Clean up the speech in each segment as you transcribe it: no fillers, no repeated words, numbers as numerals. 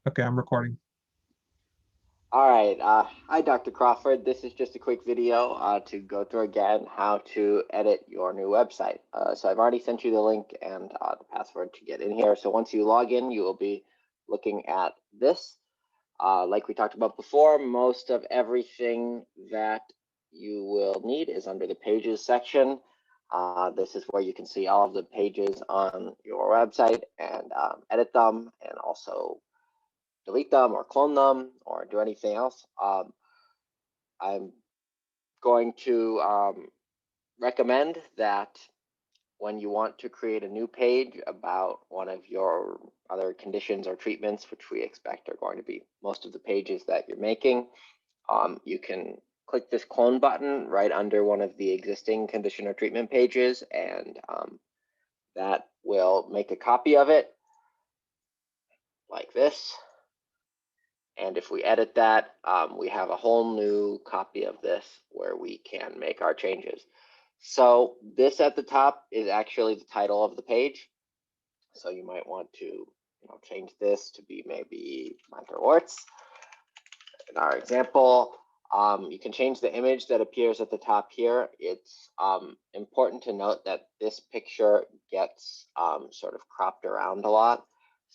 Okay, I'm recording. All right. Hi, Dr. Crawford. This is just a quick video to go through again how to edit your new website. So I've already sent you the link and the password to get in here. So once you log in, you will be looking at this. Like we talked about before, most of everything that you will need is under the Pages section. This is where you can see all of the pages on your website and edit them, and also delete them or clone them or do anything else. I'm going to recommend that when you want to create a new page about one of your other conditions or treatments, which we expect are going to be most of the pages that you're making, you can click this clone button right under one of the existing condition or treatment pages, and that will make a copy of it like this. And if we edit that, we have a whole new copy of this where we can make our changes. So this at the top is actually the title of the page. So you might want to change this to be maybe Minor Warts. In our example, you can change the image that appears at the top here. It's important to note that this picture gets sort of cropped around a lot.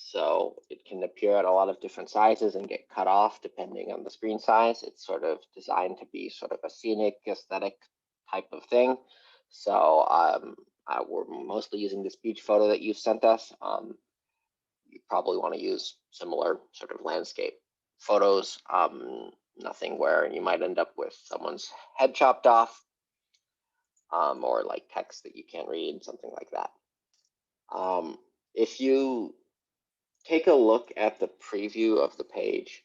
So it can appear at a lot of different sizes and get cut off depending on the screen size. It's sort of designed to be sort of a scenic, aesthetic type of thing. So we're mostly using this beach photo that you sent us. You probably want to use similar sort of landscape photos, nothing where you might end up with someone's head chopped off, or like text that you can't read, something like that. If you take a look at the preview of the page,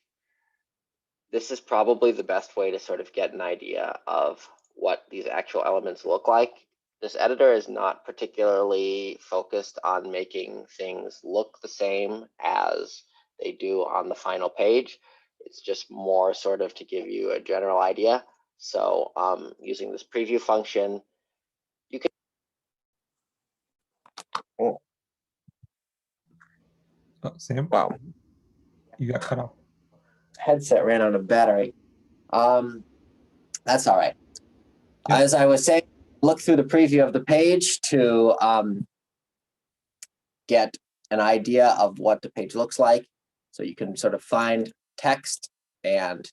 this is probably the best way to sort of get an idea of what these actual elements look like. This editor is not particularly focused on making things look the same as they do on the final page. It's just more sort of to give you a general idea. So using this preview function, you can. Oh, Oh, Sam, wow. you got cut off. Headset ran out of battery. Um, that's all right. Yep. As I was saying, look through the preview of the page to get an idea of what the page looks like. So you can sort of find text and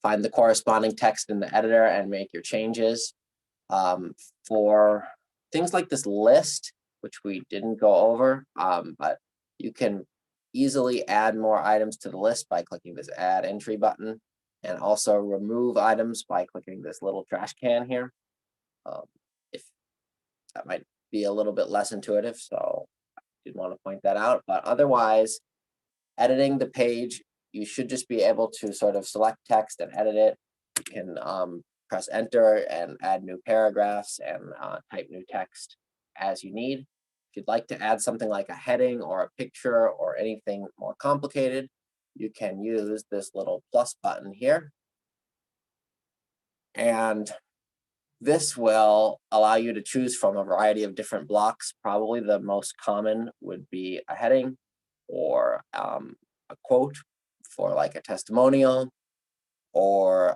find the corresponding text in the editor and make your changes. For things like this list, which we didn't go over, but you can easily add more items to the list by clicking this add entry button, and also remove items by clicking this little trash can here. If that might be a little bit less intuitive, so I did want to point that out. But otherwise, editing the page, you should just be able to sort of select text and edit it. You can press enter and add new paragraphs and type new text as you need. If you'd like to add something like a heading or a picture or anything more complicated, you can use this little plus button here. And this will allow you to choose from a variety of different blocks. Probably the most common would be a heading or a quote for like a testimonial, or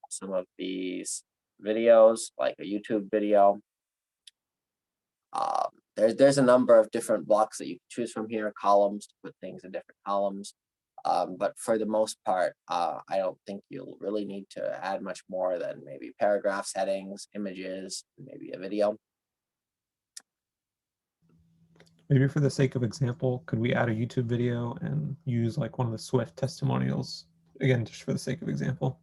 some of these videos like a YouTube video. There's a number of different blocks that you can choose from here, columns to put things in different columns. But for the most part, I don't think you'll really need to add much more than maybe paragraphs, headings, images, maybe a video. Maybe for the sake of example, could we add a YouTube video and use like one of the Swift testimonials? Again, just for the sake of example.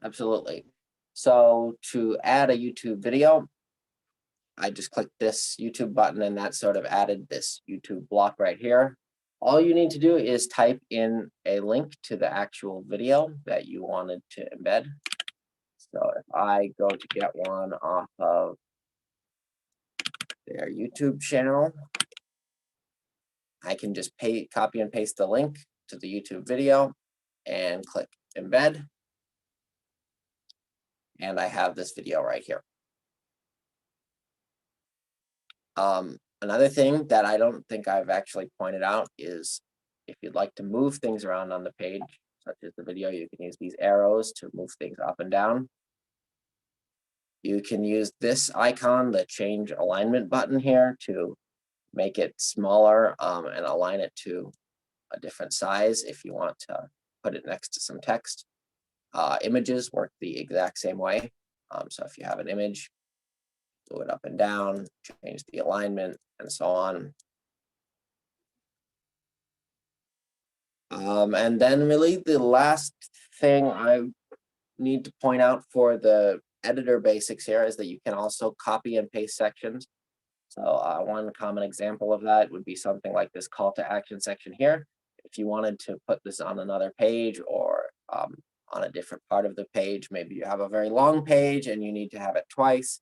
Absolutely. So to add a YouTube video, I just clicked this YouTube button and that sort of added this YouTube block right here. All you need to do is type in a link to the actual video that you wanted to embed. So if I go to get one off of their YouTube channel, I can just copy and paste the link to the YouTube video and click embed. And I have this video right here. Another thing that I don't think I've actually pointed out is if you'd like to move things around on the page, such as the video, you can use these arrows to move things up and down. You can use this icon, the change alignment button here, to make it smaller and align it to a different size if you want to put it next to some text. Images work the exact same way. So if you have an image, do it up and down, change the alignment, and so on. And then really the last thing I need to point out for the editor basics here is that you can also copy and paste sections. So one common example of that would be something like this call to action section here. If you wanted to put this on another page or on a different part of the page, maybe you have a very long page and you need to have it twice,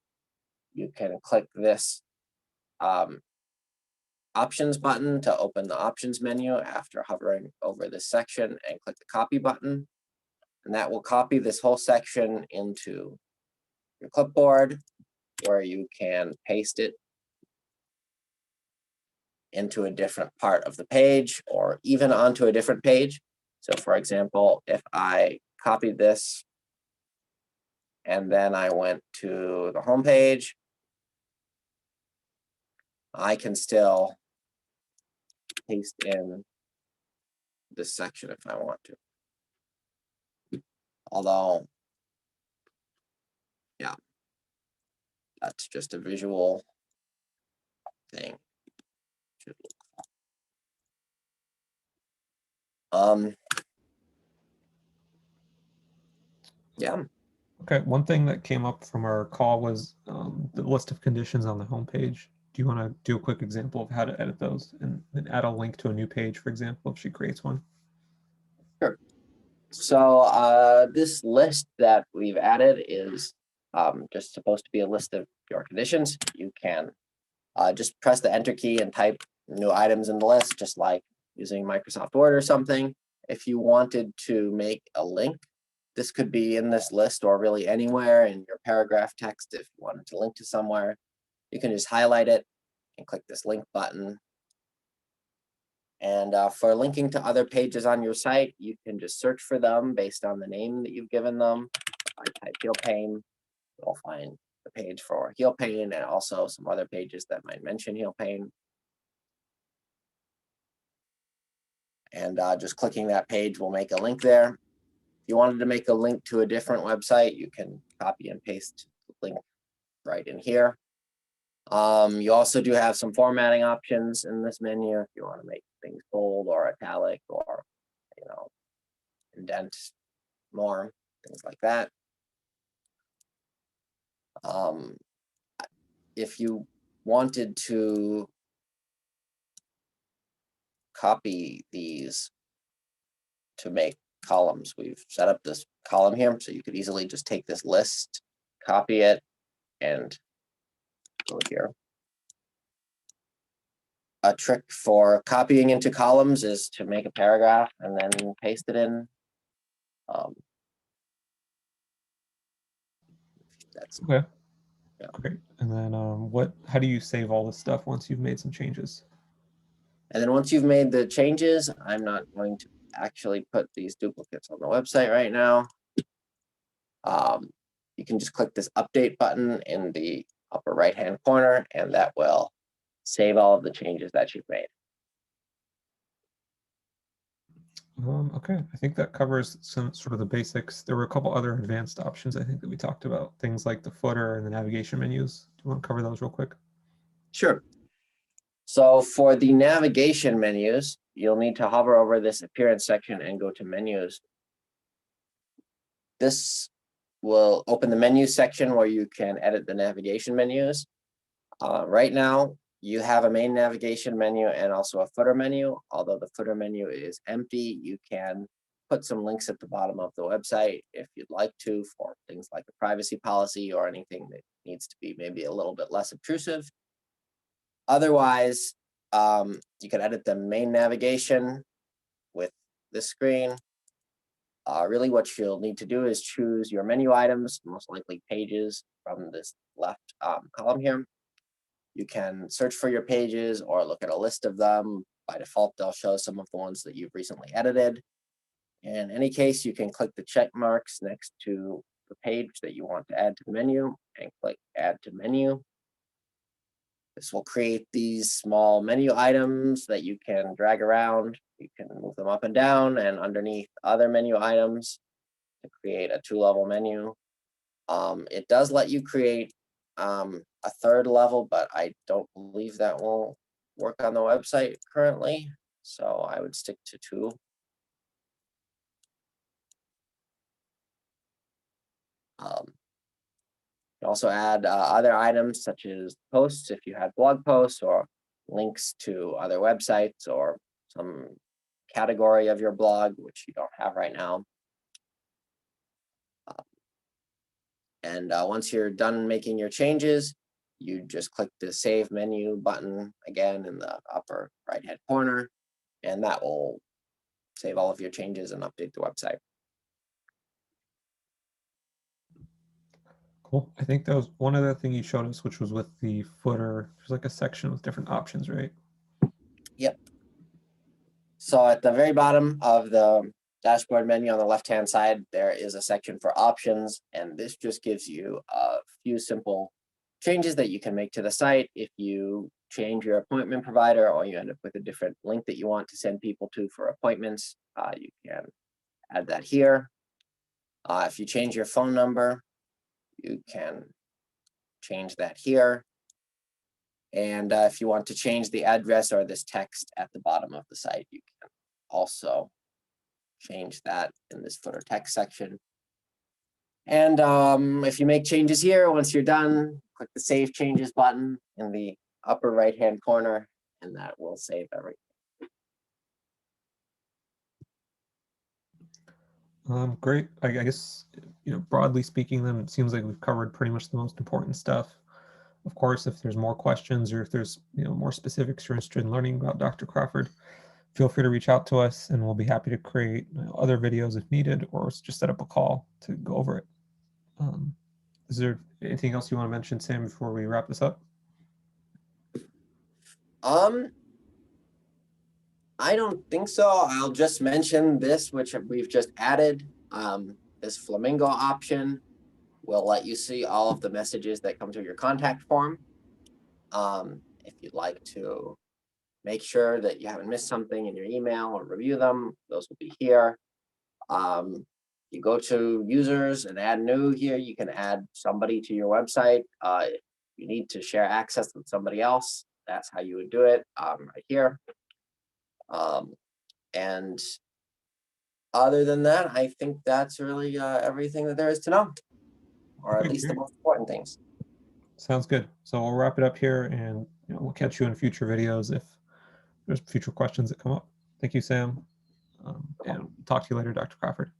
you can click this options button to open the options menu after hovering over this section, and click the copy button. And that will copy this whole section into your clipboard, where you can paste it into a different part of the page or even onto a different page. So for example, if I copied this and then I went to the home page, I can still paste in this section if I want to. Although, yeah, that's just a visual thing. Yeah. Okay, one thing that came up from our call was the list of conditions on the homepage. Do you want to do a quick example of how to edit those and then add a link to a new page, for example, if she creates one? Sure. So this list that we've added is just supposed to be a list of your conditions. You can just press the enter key and type new items in the list, just like using Microsoft Word or something. If you wanted to make a link, this could be in this list or really anywhere in your paragraph text. If you wanted to link to somewhere, you can just highlight it and click this link button. And for linking to other pages on your site, you can just search for them based on the name that you've given them. I type heel pain, you'll find the page for heel pain and also some other pages that might mention heel pain. And just clicking that page will make a link there. If you wanted to make a link to a different website, you can copy and paste the link right in here. You also do have some formatting options in this menu if you want to make things bold or italic or, you know, indent more, things like that. If you wanted to copy these to make columns, we've set up this column here, so you could easily just take this list, copy it, and go here. A trick for copying into columns is to make a paragraph and then paste it in. That's Okay. Yeah. Great. And then how do you save all this stuff once you've made some changes? And then once you've made the changes, I'm not going to actually put these duplicates on the website right now. You can just click this update button in the upper right-hand corner, and that will save all of the changes that you've made. Okay, I think that covers some sort of the basics. There were a couple other advanced options I think that we talked about, things like the footer and the navigation menus. Do you want to cover those real quick? Sure. So for the navigation menus, you'll need to hover over this appearance section and go to menus. This will open the menu section where you can edit the navigation menus. Right now, you have a main navigation menu and also a footer menu. Although the footer menu is empty, you can put some links at the bottom of the website if you'd like to, for things like a privacy policy or anything that needs to be maybe a little bit less obtrusive. Otherwise, you can edit the main navigation with this screen. Really what you'll need to do is choose your menu items, most likely pages, from this left column here. You can search for your pages or look at a list of them, By default, they'll show some of the ones that you've recently edited. In any case, you can click the check marks next to the page that you want to add to the menu and click Add to Menu. This will create these small menu items that you can drag around. You can move them up and down and underneath other menu items to create a 2-level menu. It does let you create a 3rd level, but I don't believe that will work on the website currently. So I would stick to 2. You can also add other items such as posts if you had blog posts or links to other websites or some category of your blog, which you don't have right now. And once you're done making your changes, you just click the Save Menu button again in the upper right-hand corner, and that will save all of your changes and update the website. Cool. I think that was one other thing you showed us, which was with the footer. There's like a section with different options, right? Yep. So at the very bottom of the dashboard menu on the left-hand side, there is a section for options, and this just gives you a few simple changes that you can make to the site. If you change your appointment provider or you end up with a different link that you want to send people to for appointments, you can add that here. If you change your phone number, you can change that here. And if you want to change the address or this text at the bottom of the site, you can also change that in this footer text section. And if you make changes here, once you're done, click the Save Changes button in the upper right-hand corner, and that will save everything. Great. I guess, broadly speaking, then it seems like we've covered pretty much the most important stuff. Of course, if there's more questions or if there's more specifics you're interested in learning about Dr. Crawford, feel free to reach out to us, and we'll be happy to create other videos if needed, or just set up a call to go over it. Is there anything else you want to mention, Sam, before we wrap this up? I don't think so. I'll just mention this, which we've just added. This flamingo option will let you see all of the messages that come through your contact form. If you'd like to make sure that you haven't missed something in your email or review them, those will be here. You go to users and add new here. You can add somebody to your website. If you need to share access with somebody else, that's how you would do it, right here. And other than that, I think that's really everything that there is to know, or at least the most important things. Sounds good. So we'll wrap it up here, and we'll catch you in future videos if there's future questions that come up. Thank you, Sam. And talk to you later, Dr. Crawford.